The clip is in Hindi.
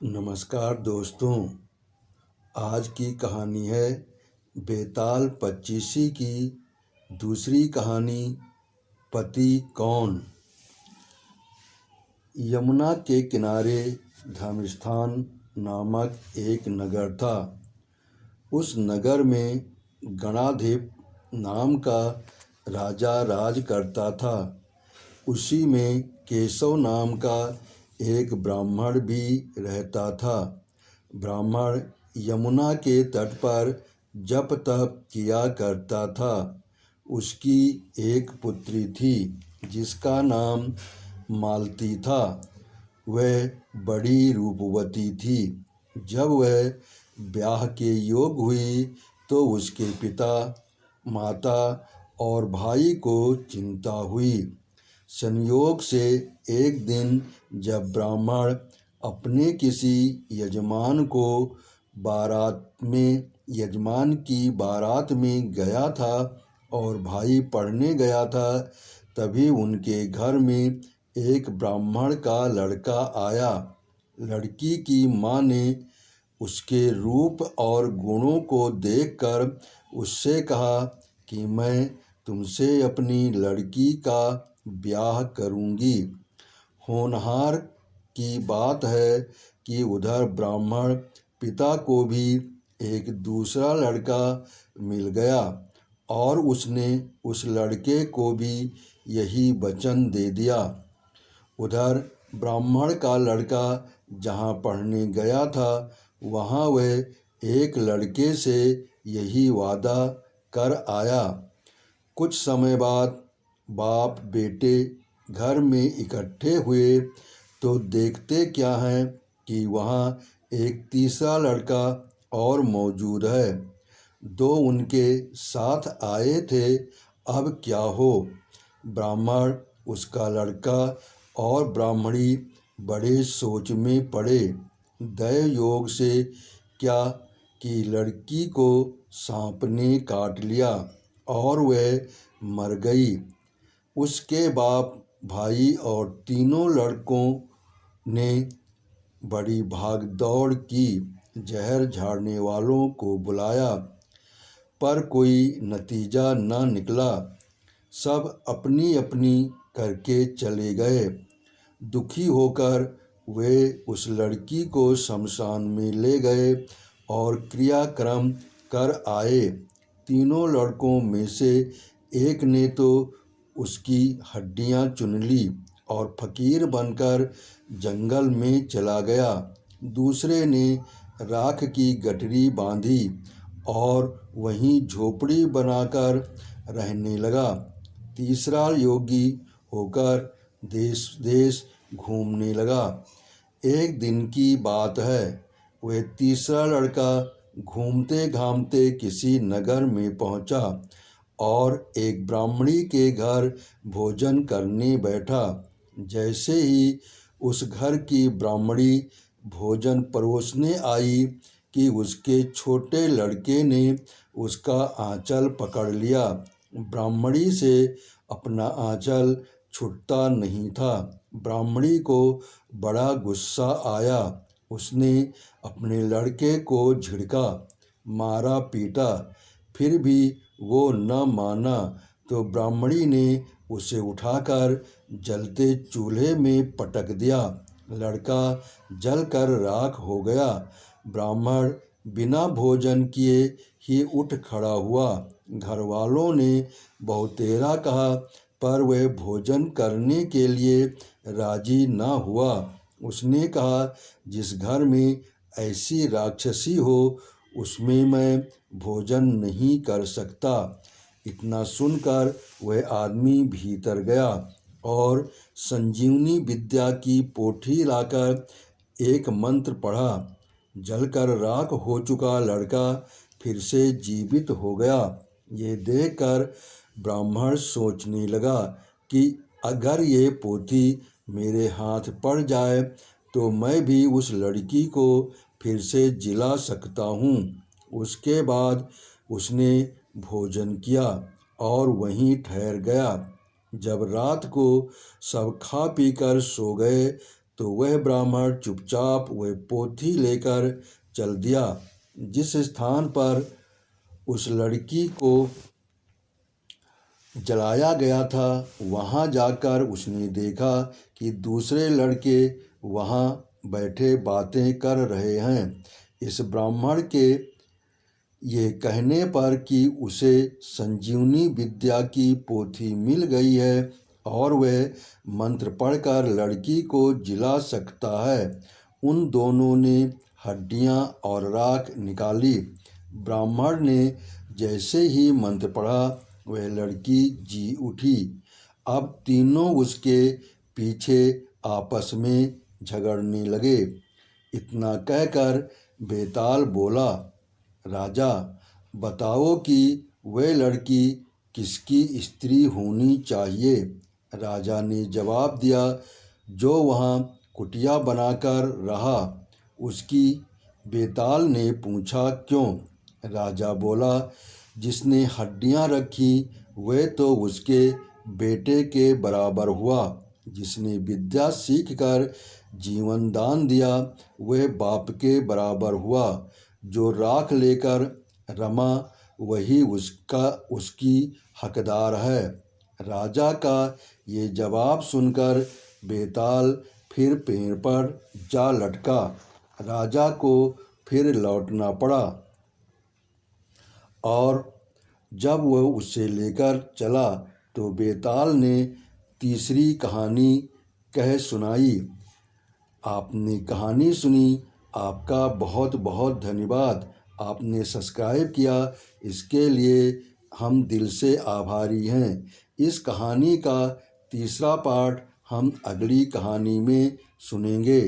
नमस्कार दोस्तों। आज की कहानी है बेताल पच्चीसी की दूसरी कहानी, पति कौन। यमुना के किनारे धर्मस्थान नामक एक नगर था। उस नगर में गणाधिप नाम का राजा राज करता था। उसी में केशव नाम का एक ब्राह्मण भी रहता था। ब्राह्मण यमुना के तट पर जप तप किया करता था। उसकी एक पुत्री थी जिसका नाम मालती था। वह बड़ी रूपवती थी। जब वह ब्याह के योग हुई तो उसके पिता, माता और भाई को चिंता हुई। संयोग से एक दिन जब ब्राह्मण अपने किसी यजमान की बारात में गया था और भाई पढ़ने गया था, तभी उनके घर में एक ब्राह्मण का लड़का आया। लड़की की माँ ने उसके रूप और गुणों को देखकर उससे कहा कि मैं तुमसे अपनी लड़की का ब्याह करूँगी। होनहार की बात है कि उधर ब्राह्मण पिता को भी एक दूसरा लड़का मिल गया और उसने उस लड़के को भी यही वचन दे दिया। उधर ब्राह्मण का लड़का जहाँ पढ़ने गया था, वहाँ वह एक लड़के से यही वादा कर आया। कुछ समय बाद बाप बेटे घर में इकट्ठे हुए तो देखते क्या हैं कि वहाँ एक तीसरा लड़का और मौजूद है। दो उनके साथ आए थे। अब क्या हो। ब्राह्मण, उसका लड़का और ब्राह्मणी बड़े सोच में पड़े। दैव योग से क्या कि लड़की को सांप ने काट लिया और वह मर गई। उसके बाप, भाई और तीनों लड़कों ने बड़ी भाग दौड़ की। जहर झाड़ने वालों को बुलाया पर कोई नतीजा न निकला। सब अपनी अपनी करके चले गए। दुखी होकर वे उस लड़की को शमशान में ले गए और क्रियाक्रम कर आए। तीनों लड़कों में से एक ने तो उसकी हड्डियां चुन ली और फकीर बनकर जंगल में चला गया। दूसरे ने राख की गठरी बांधी और वहीं झोपड़ी बनाकर रहने लगा। तीसरा योगी होकर देश देश घूमने लगा। एक दिन की बात है, वह तीसरा लड़का घूमते घामते किसी नगर में पहुंचा और एक ब्राह्मणी के घर भोजन करने बैठा। जैसे ही उस घर की ब्राह्मणी भोजन परोसने आई कि उसके छोटे लड़के ने उसका आंचल पकड़ लिया। ब्राह्मणी से अपना आंचल छूटता नहीं था। ब्राह्मणी को बड़ा गुस्सा आया। उसने अपने लड़के को झिड़का, मारा पीटा, फिर भी वो न माना तो ब्राह्मणी ने उसे उठाकर जलते चूल्हे में पटक दिया। लड़का जलकर राख हो गया। ब्राह्मण बिना भोजन किए ही उठ खड़ा हुआ। घर वालों ने बहुतेरा कहा पर वह भोजन करने के लिए राजी न हुआ। उसने कहा, जिस घर में ऐसी राक्षसी हो उसमें मैं भोजन नहीं कर सकता। इतना सुनकर वह आदमी भीतर गया और संजीवनी विद्या की पोथी लाकर एक मंत्र पढ़ा। जलकर राख हो चुका लड़का फिर से जीवित हो गया। ये देखकर ब्राह्मण सोचने लगा कि अगर ये पोथी मेरे हाथ पड़ जाए तो मैं भी उस लड़की को फिर से जिला सकता हूँ। उसके बाद उसने भोजन किया और वहीं ठहर गया। जब रात को सब खा पी कर सो गए तो वह ब्राह्मण चुपचाप वह पोथी लेकर चल दिया। जिस स्थान पर उस लड़की को जलाया गया था, वहां जाकर उसने देखा कि दूसरे लड़के वहां बैठे बातें कर रहे हैं। इस ब्राह्मण के ये कहने पर कि उसे संजीवनी विद्या की पोथी मिल गई है और वह मंत्र पढ़कर लड़की को जिला सकता है, उन दोनों ने हड्डियां और राख निकाली। ब्राह्मण ने जैसे ही मंत्र पढ़ा, वह लड़की जी उठी। अब तीनों उसके पीछे आपस में झगड़ने लगे। इतना कहकर बेताल बोला, राजा, बताओ कि वह लड़की किसकी स्त्री होनी चाहिए। राजा ने जवाब दिया, जो वहाँ कुटिया बनाकर रहा उसकी। बेताल ने पूछा, क्यों? राजा बोला, जिसने हड्डियाँ रखी वह तो उसके बेटे के बराबर हुआ। जिसने विद्या सीखकर जीवन दान दिया वह बाप के बराबर हुआ। जो राख लेकर रमा वही उसकी हकदार है। राजा का ये जवाब सुनकर बेताल फिर पेड़ पर जा लटका। राजा को फिर लौटना पड़ा और जब वह उसे लेकर चला तो बेताल ने तीसरी कहानी कह सुनाई। आपने कहानी सुनी, आपका बहुत बहुत धन्यवाद। आपने सब्सक्राइब किया, इसके लिए हम दिल से आभारी हैं। इस कहानी का तीसरा पार्ट हम अगली कहानी में सुनेंगे।